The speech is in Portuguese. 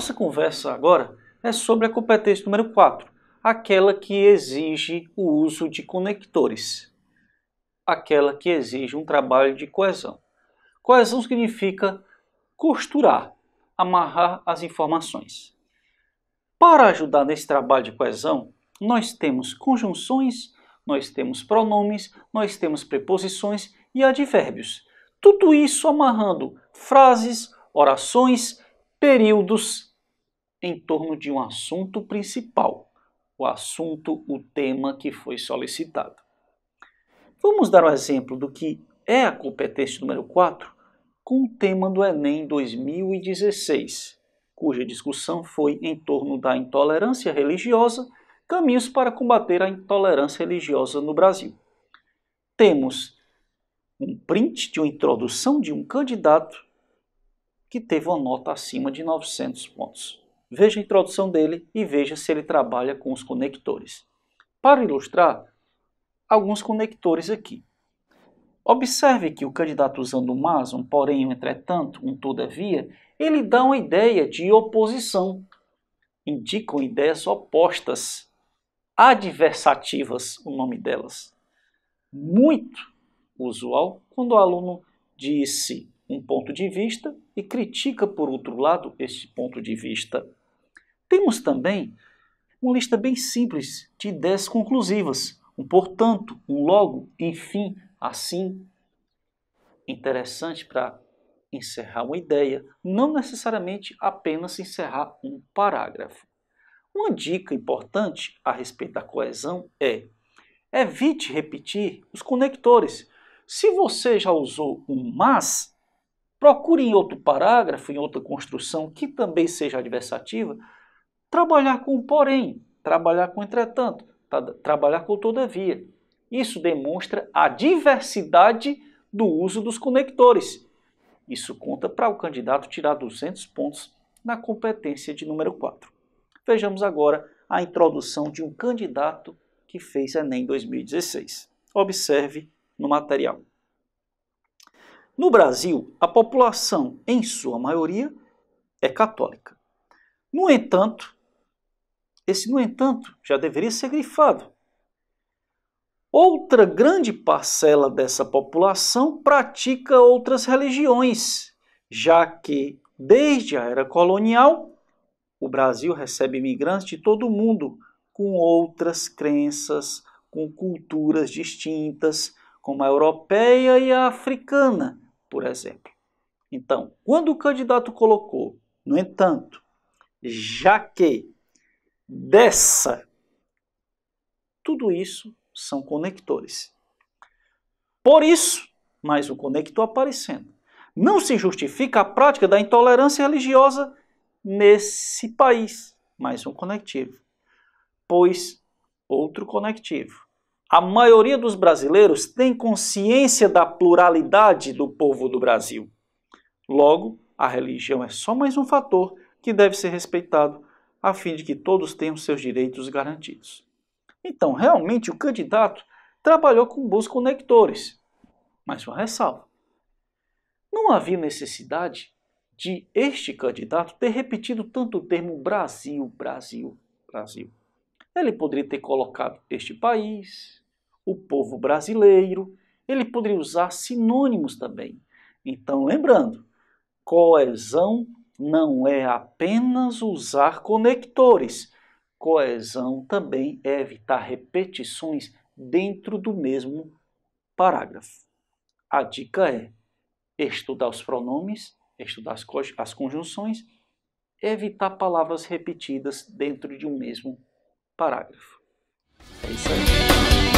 nossa conversa agora é sobre a competência número 4, aquela que exige o uso de conectores, aquela que exige um trabalho de coesão. Coesão significa costurar, amarrar as informações. Para ajudar nesse trabalho de coesão, nós temos conjunções, nós temos pronomes, nós temos preposições e advérbios. Tudo isso amarrando frases, orações, períodos em torno de um assunto principal, o assunto, o tema que foi solicitado. Vamos dar um exemplo do que é a competência número 4 com o tema do Enem 2016, cuja discussão foi em torno da intolerância religiosa, caminhos para combater a intolerância religiosa no Brasil. Temos um print de uma introdução de um candidato que teve uma nota acima de 900 pontos. Veja a introdução dele e veja se ele trabalha com os conectores. Para ilustrar, alguns conectores aqui. Observe que o candidato usando um mas, um porém, um entretanto, um todavia, ele dá uma ideia de oposição. Indicam ideias opostas, adversativas, o nome delas. Muito usual quando o aluno disse um ponto de vista e critica, por outro lado, esse ponto de vista. Temos também uma lista bem simples de ideias conclusivas. Um portanto, um logo, enfim, assim. Interessante para encerrar uma ideia, não necessariamente apenas encerrar um parágrafo. Uma dica importante a respeito da coesão é: evite repetir os conectores. Se você já usou um mas, procure em outro parágrafo, em outra construção que também seja adversativa, trabalhar com porém, trabalhar com entretanto, trabalhar com todavia. Isso demonstra a diversidade do uso dos conectores. Isso conta para o candidato tirar 200 pontos na competência de número 4. Vejamos agora a introdução de um candidato que fez Enem 2016. Observe no material. No Brasil, a população, em sua maioria, é católica. No entanto, esse no entanto já deveria ser grifado. Outra grande parcela dessa população pratica outras religiões, já que, desde a era colonial, o Brasil recebe imigrantes de todo o mundo, com outras crenças, com culturas distintas, como a europeia e a africana, por exemplo. Então, quando o candidato colocou, no entanto, já que, dessa, tudo isso são conectores. Por isso, mais um conector aparecendo. Não se justifica a prática da intolerância religiosa nesse país. Mais um conectivo. Pois, outro conectivo. A maioria dos brasileiros tem consciência da pluralidade do povo do Brasil. Logo, a religião é só mais um fator que deve ser respeitado a fim de que todos tenham seus direitos garantidos. Então, realmente, o candidato trabalhou com bons conectores. Mas uma ressalva. Não havia necessidade de este candidato ter repetido tanto o termo Brasil, Brasil, Brasil. Ele poderia ter colocado este país, o povo brasileiro, ele poderia usar sinônimos também. Então, lembrando, coesão não é apenas usar conectores. Coesão também é evitar repetições dentro do mesmo parágrafo. A dica é estudar os pronomes, estudar as conjunções, evitar palavras repetidas dentro de um mesmo parágrafo. É isso aí.